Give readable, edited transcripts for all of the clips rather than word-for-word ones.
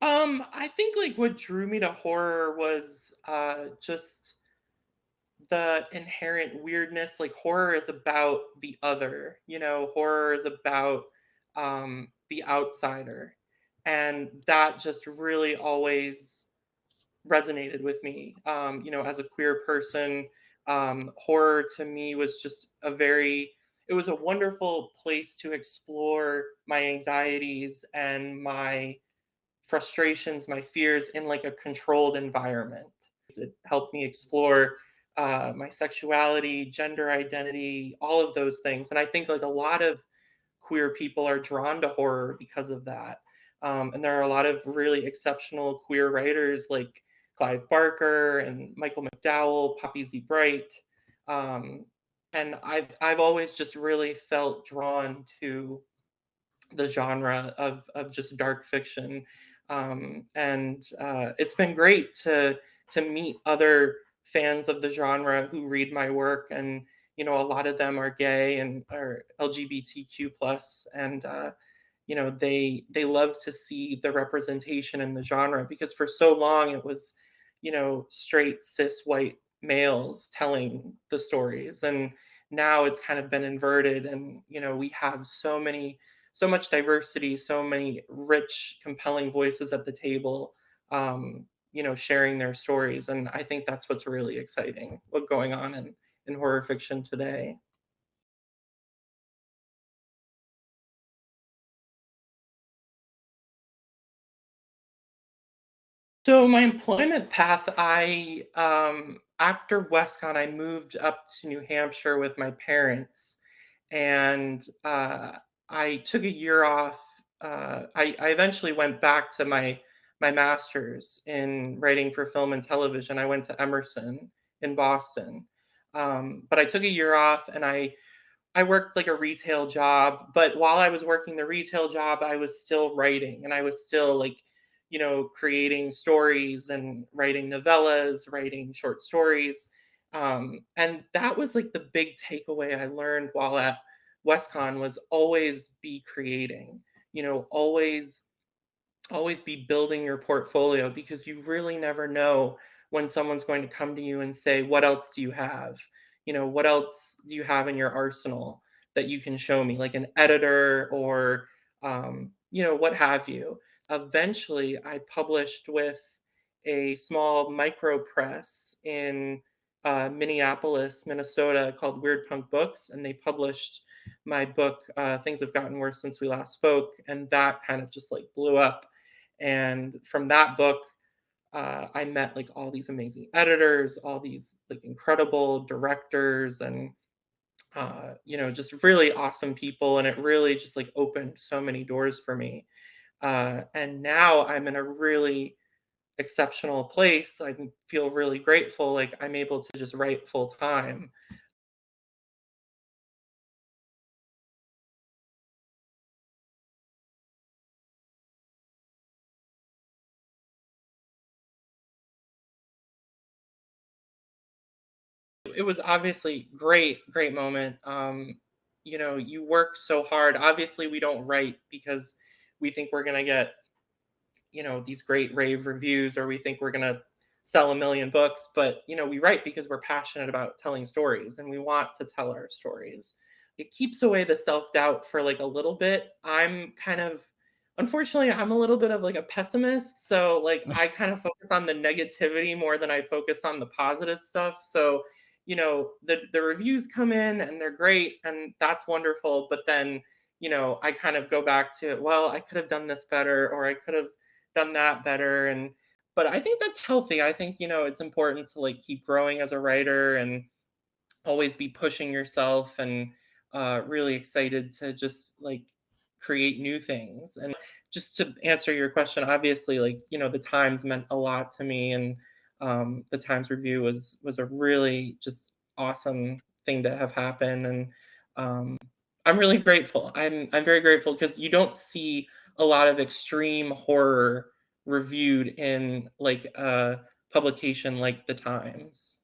I think like what drew me to horror was just the inherent weirdness. Like horror is about the other, horror is about the outsider. And that just really always resonated with me. As a queer person, horror to me was just it was a wonderful place to explore my anxieties and my frustrations, my fears in like a controlled environment. It helped me explore my sexuality, gender identity, all of those things. And I think like a lot of queer people are drawn to horror because of that. And there are a lot of really exceptional queer writers like Clive Barker and Michael McDowell, Poppy Z. Bright. Um, and I've always just really felt drawn to the genre of just dark fiction. And It's been great to meet other fans of the genre who read my work, and a lot of them are gay and are LGBTQ plus, and they love to see the representation in the genre because for so long it was straight cis white males telling the stories, and now it's kind of been inverted, and we have so much diversity, so many rich, compelling voices at the table, sharing their stories. And I think that's what's really exciting, what's going on in horror fiction today. So my employment path, after WestCon, I moved up to New Hampshire with my parents, and I took a year off. I eventually went back to my master's in writing for film and television. I went to Emerson in Boston, but I took a year off, and I worked like a retail job, but while I was working the retail job, I was still writing, and I was still like, creating stories and writing novellas, writing short stories. And that was like the big takeaway I learned while at WestCon was always be creating, always be building your portfolio because you really never know when someone's going to come to you and say, what else do you have? What else do you have in your arsenal that you can show me, like an editor or, what have you? Eventually, I published with a small micro press in Minneapolis, Minnesota, called Weird Punk Books, and they published my book, Things Have Gotten Worse Since We Last Spoke, and that kind of just like blew up. And from that book, I met like all these amazing editors, all these like incredible directors, and just really awesome people. And it really just like opened so many doors for me. And now I'm in a really exceptional place. I feel really grateful. Like I'm able to just write full time. It was obviously great moment. You work so hard. Obviously, we don't write because we think we're gonna get these great rave reviews, or we think we're going to sell a million books, but we write because we're passionate about telling stories and we want to tell our stories. It keeps away the self-doubt for like a little bit. I'm kind of Unfortunately, I'm a little bit of like a pessimist, so like I kind of focus on the negativity more than I focus on the positive stuff. So the reviews come in and they're great and that's wonderful, but then I kind of go back to, well, I could have done this better, or I could have done that better. And but I think that's healthy. I think it's important to like keep growing as a writer and always be pushing yourself, and really excited to just like create new things. And just to answer your question, obviously, like the Times meant a lot to me, and the Times review was a really just awesome thing to have happen. And um, I'm really grateful. I'm very grateful because you don't see a lot of extreme horror reviewed in like a publication like the Times.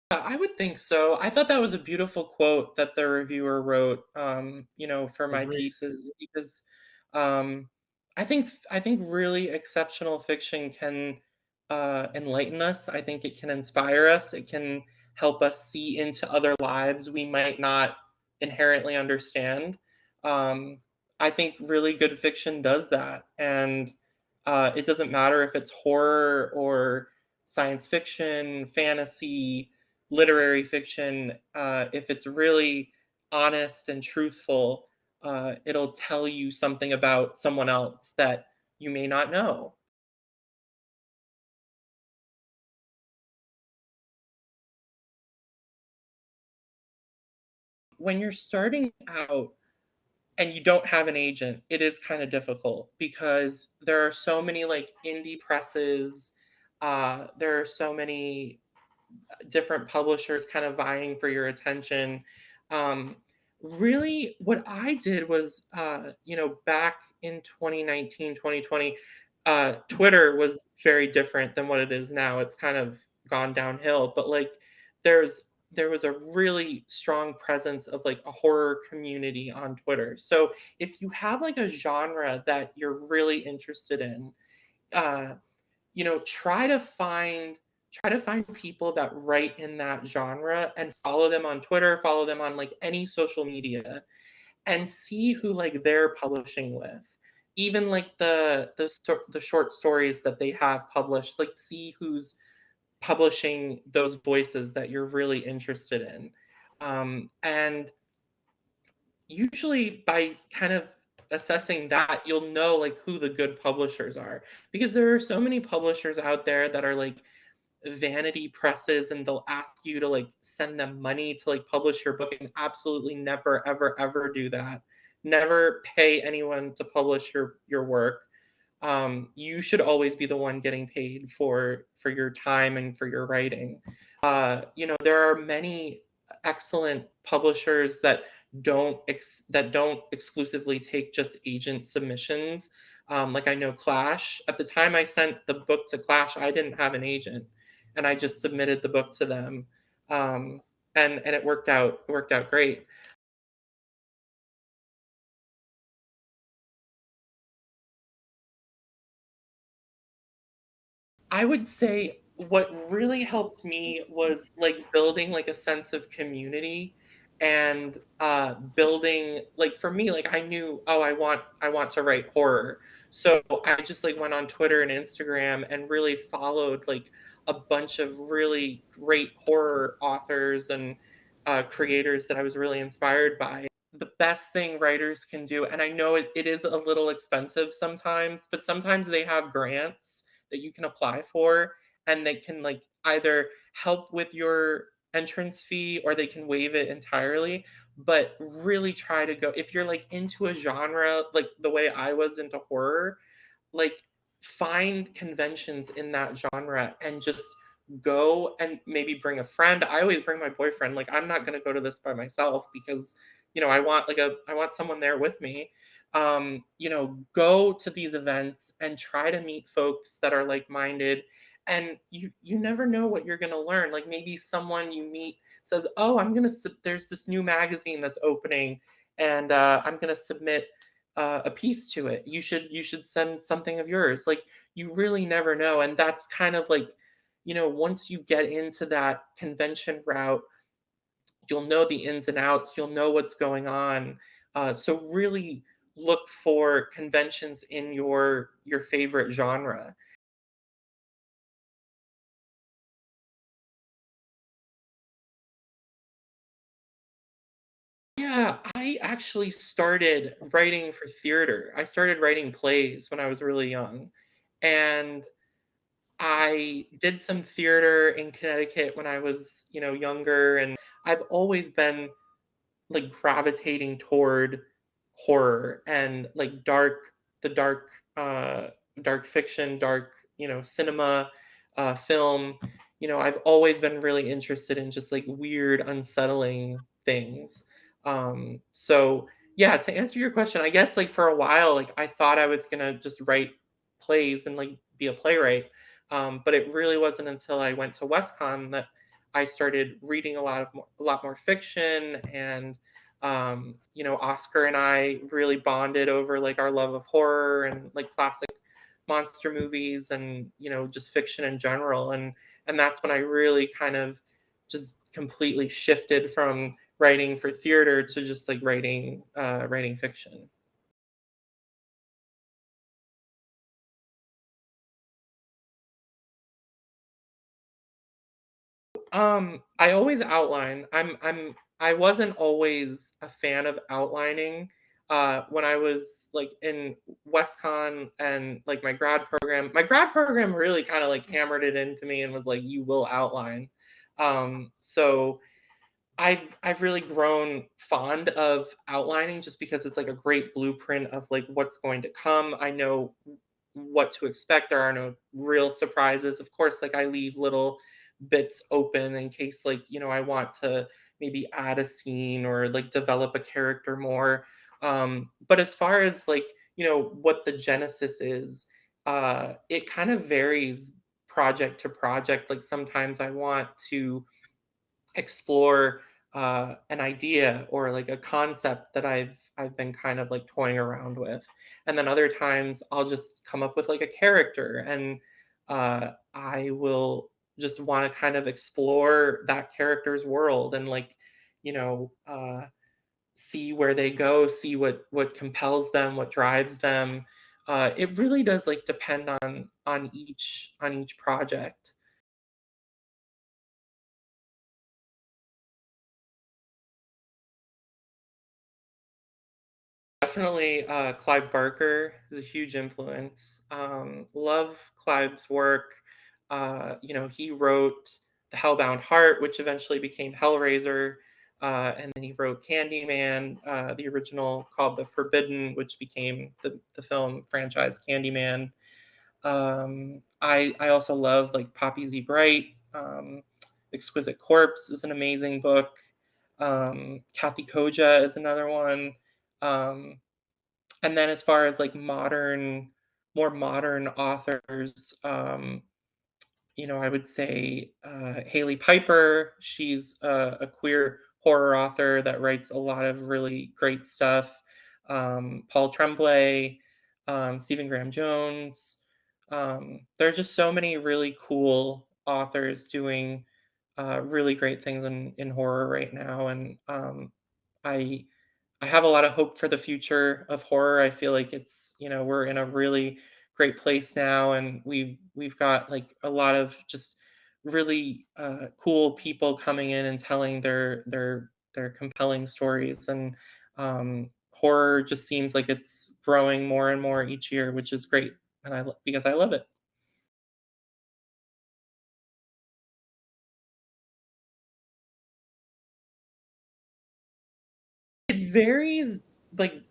I would think so. I thought that was a beautiful quote that the reviewer wrote, for my Agreed. pieces because um, I think really exceptional fiction can enlighten us. I think it can inspire us. It can help us see into other lives we might not inherently understand. Um, I think really good fiction does that, and it doesn't matter if it's horror or science fiction, fantasy, literary fiction, if it's really honest and truthful, it'll tell you something about someone else that you may not know. When you're starting out and you don't have an agent, it is kind of difficult because there are so many like indie presses. There are so many different publishers kind of vying for your attention. Um, Really, what I did was, back in 2019, 2020, Twitter was very different than what it is now. It's kind of gone downhill, but like there's there was a really strong presence of like a horror community on Twitter. So if you have like a genre that you're really interested in, uh, try to find people that write in that genre and follow them on Twitter, follow them on like any social media and see who like they're publishing with. Even like the short stories that they have published, like see who's publishing those voices that you're really interested in. And usually by kind of assessing that, you'll know like who the good publishers are because there are so many publishers out there that are like vanity presses and they'll ask you to like send them money to like publish your book and absolutely never ever ever do that. Never pay anyone to publish your work. You should always be the one getting paid for your time and for your writing. There are many excellent publishers that don't exclusively take just agent submissions. Like I know Clash. At the time I sent the book to Clash, I didn't have an agent, and I just submitted the book to them, um, and it worked out great. I would say what really helped me was like building like a sense of community and building like for me like I knew, oh, I want to write horror. So I just like went on Twitter and Instagram and really followed like a bunch of really great horror authors and creators that I was really inspired by. The best thing writers can do, and I know it is a little expensive sometimes, but sometimes they have grants that you can apply for and they can like either help with your entrance fee or they can waive it entirely. But really try to go if you're like into a genre like the way I was into horror, like find conventions in that genre and just go and maybe bring a friend. I always bring my boyfriend. Like I'm not going to go to this by myself because I want someone there with me. Go to these events and try to meet folks that are like-minded, and you never know what you're going to learn. Like maybe someone you meet says, "Oh, there's this new magazine that's opening and I'm going to submit a piece to it. You should send something of yours." Like you really never know, and that's kind of like, once you get into that convention route, you'll know the ins and outs. You'll know what's going on. So really look for conventions in your favorite genre. Yeah, I actually started writing for theater. I started writing plays when I was really young. And I did some theater in Connecticut when I was, younger, and I've always been like gravitating toward horror and like the dark fiction, dark, cinema, film. I've always been really interested in just like weird, unsettling things. So yeah, to answer your question, I guess like for a while, like I thought I was gonna just write plays and like be a playwright. But it really wasn't until I went to WestCon that I started reading a lot more fiction, and Oscar and I really bonded over like our love of horror and like classic monster movies, and just fiction in general. And that's when I really kind of just completely shifted from writing for theater to just like writing fiction. I always outline. I wasn't always a fan of outlining. When I was like in WestCon and like my grad program really kind of like hammered it into me and was like, you will outline. So I've really grown fond of outlining just because it's like a great blueprint of like what's going to come. I know what to expect. There are no real surprises. Of course, like I leave little bits open in case like, I want to maybe add a scene or like develop a character more. But as far as like, what the genesis is, it kind of varies project to project. Like sometimes I want to explore an idea or like a concept that I've been kind of like toying around with, and then other times I'll just come up with like a character, and I will just want to kind of explore that character's world and like see where they go, see what compels them, what drives them. It really does like depend on each project. Definitely, Clive Barker is a huge influence. Love Clive's work. He wrote The Hellbound Heart, which eventually became Hellraiser, and then he wrote Candyman, the original called The Forbidden, which became the film franchise Candyman. I also love like Poppy Z. Bright. Exquisite Corpse is an amazing book. Kathy Koja is another one. Um, and then as far as like more modern authors, I would say Haley Piper. She's a queer horror author that writes a lot of really great stuff. Paul Tremblay, Stephen Graham Jones. There are just so many really cool authors doing really great things in horror right now, and I I have a lot of hope for the future of horror. I feel like we're in a really great place now, and we've got like a lot of just really cool people coming in and telling their compelling stories, and horror just seems like it's growing more and more each year, which is great, and because I love it. It varies like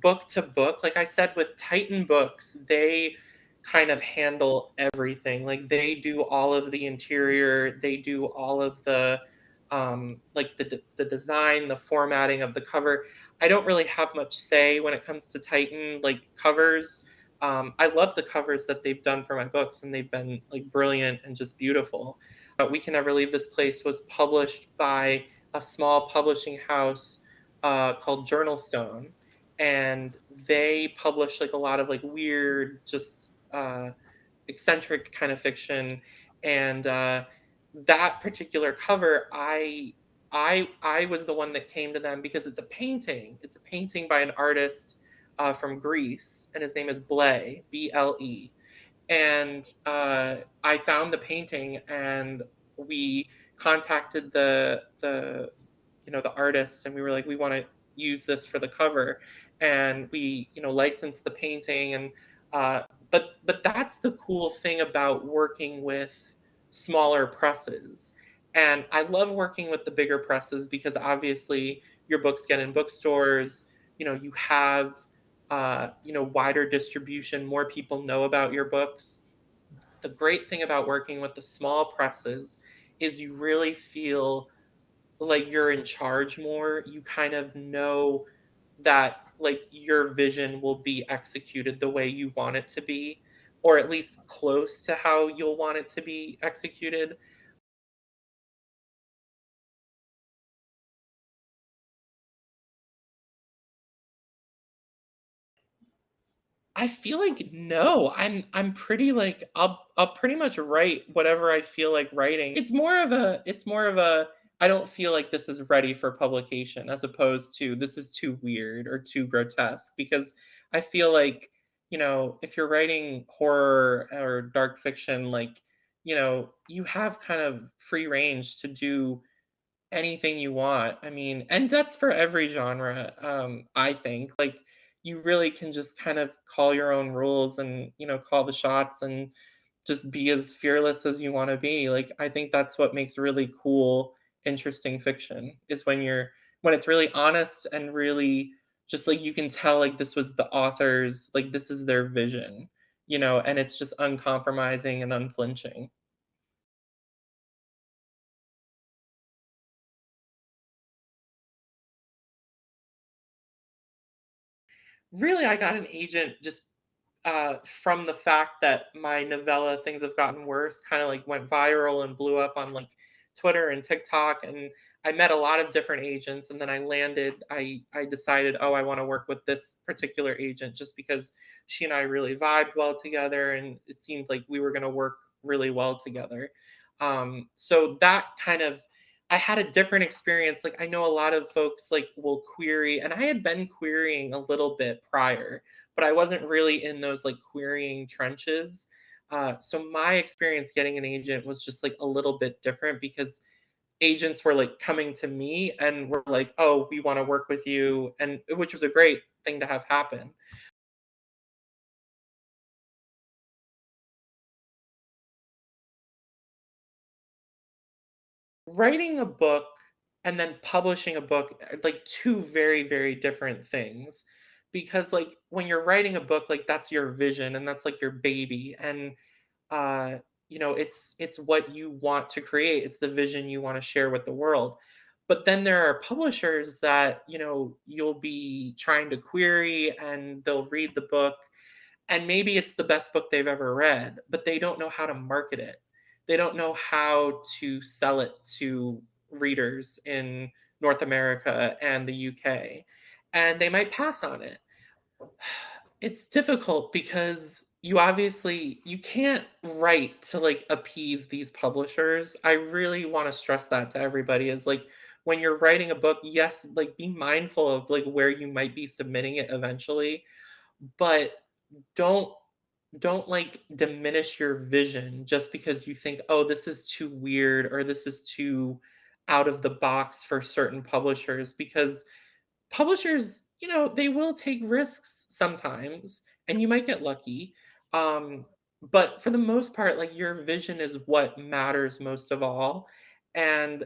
book to book. Like I said, with Titan Books, they kind of handle everything. Like they do all of the interior, they do all of the like the design, the formatting of the cover. I don't really have much say when it comes to Titan like covers. I love the covers that they've done for my books, and they've been like brilliant and just beautiful. We Can Never Leave This Place was published by a small publishing house called Journal Stone, and they publish like a lot of like weird, just eccentric kind of fiction. And that particular cover, I was the one that came to them because it's a painting. It's a painting by an artist from Greece, and his name is Bled, Ble. And I found the painting, and we contacted the artist, and we were like, we want to use this for the cover, and we licensed the painting. And but that's the cool thing about working with smaller presses. And I love working with the bigger presses because obviously your books get in bookstores. You have wider distribution, more people know about your books. The great thing about working with the small presses is you really feel like you're in charge more. You kind of know that like your vision will be executed the way you want it to be, or at least close to how you'll want it to be executed. I feel like no. I'm pretty like I'll pretty much write whatever I feel like writing. It's more of a I don't feel like this is ready for publication as opposed to this is too weird or too grotesque because I feel like, if you're writing horror or dark fiction, like, you have kind of free range to do anything you want. I mean, and that's for every genre, I think. Like, you really can just kind of call your own rules and, call the shots and just be as fearless as you want to be. Like, I think that's what makes really cool, interesting fiction is when it's really honest and really just like you can tell like this was the author's, like this is their vision, and it's just uncompromising and unflinching. Really, I got an agent just from the fact that my novella Things Have Gotten Worse kind of like went viral and blew up on like Twitter and TikTok, and I met a lot of different agents, and then I decided, oh, I want to work with this particular agent just because she and I really vibed well together and it seemed like we were going to work really well together. So that kind of I had a different experience. Like, I know a lot of folks like will query, and I had been querying a little bit prior, but I wasn't really in those like querying trenches. So my experience getting an agent was just like a little bit different because agents were like coming to me and were like, "Oh, we want to work with you," and which was a great thing to have happen. Writing a book and then publishing a book are like two very, very different things. Because like when you're writing a book, like that's your vision and that's like your baby. And uh, it's what you want to create. It's the vision you want to share with the world. But then there are publishers that, you'll be trying to query and they'll read the book and maybe it's the best book they've ever read, but they don't know how to market it. They don't know how to sell it to readers in North America and the UK, and they might pass on it. It's difficult because you can't write to like appease these publishers. I really want to stress that to everybody is like when you're writing a book, yes, like be mindful of like where you might be submitting it eventually, but don't don't like diminish your vision just because you think, oh, this is too weird or this is too out of the box for certain publishers because publishers, they will take risks sometimes and you might get lucky. Um, but for the most part, like your vision is what matters most of all. And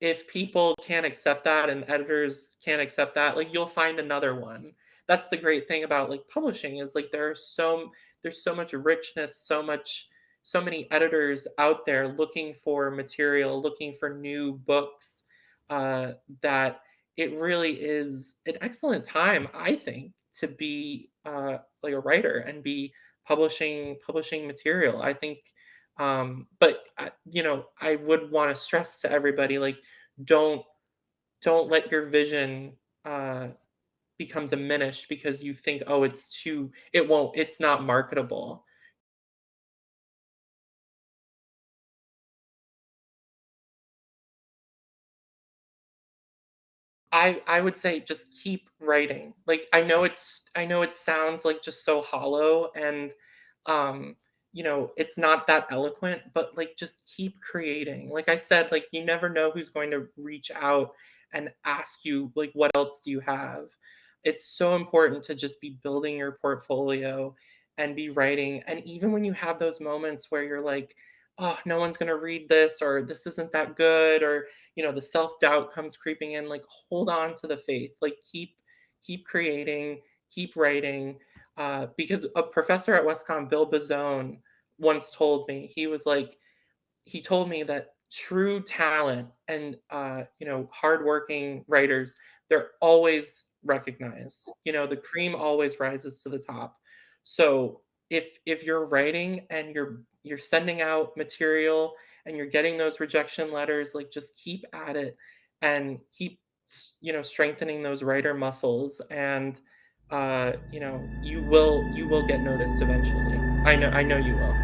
if people can't accept that and editors can't accept that, like you'll find another one. That's the great thing about like publishing is like there's so much richness, so many editors out there looking for material, looking for new books, uh, that it really is an excellent time, I think, to be like a writer and be publishing material. I think, but I would want to stress to everybody like don't don't let your vision uh, become diminished because you think, oh, it's not marketable. I would say just keep writing. Like I know it sounds like just so hollow and um it's not that eloquent, but like just keep creating. Like I said, like you never know who's going to reach out and ask you like what else do you have? It's so important to just be building your portfolio and be writing. And even when you have those moments where you're like, oh, no one's going to read this or this isn't that good or the self-doubt comes creeping in, like hold on to the faith, like keep creating, keep writing, because a professor at westcon, Bill Bazone, once told me, he told me that true talent and hardworking writers, they're always recognized. The cream always rises to the top. So if you're writing and you're sending out material and you're getting those rejection letters, like just keep at it and keep strengthening those writer muscles. And you know, you will get noticed eventually. I know you will.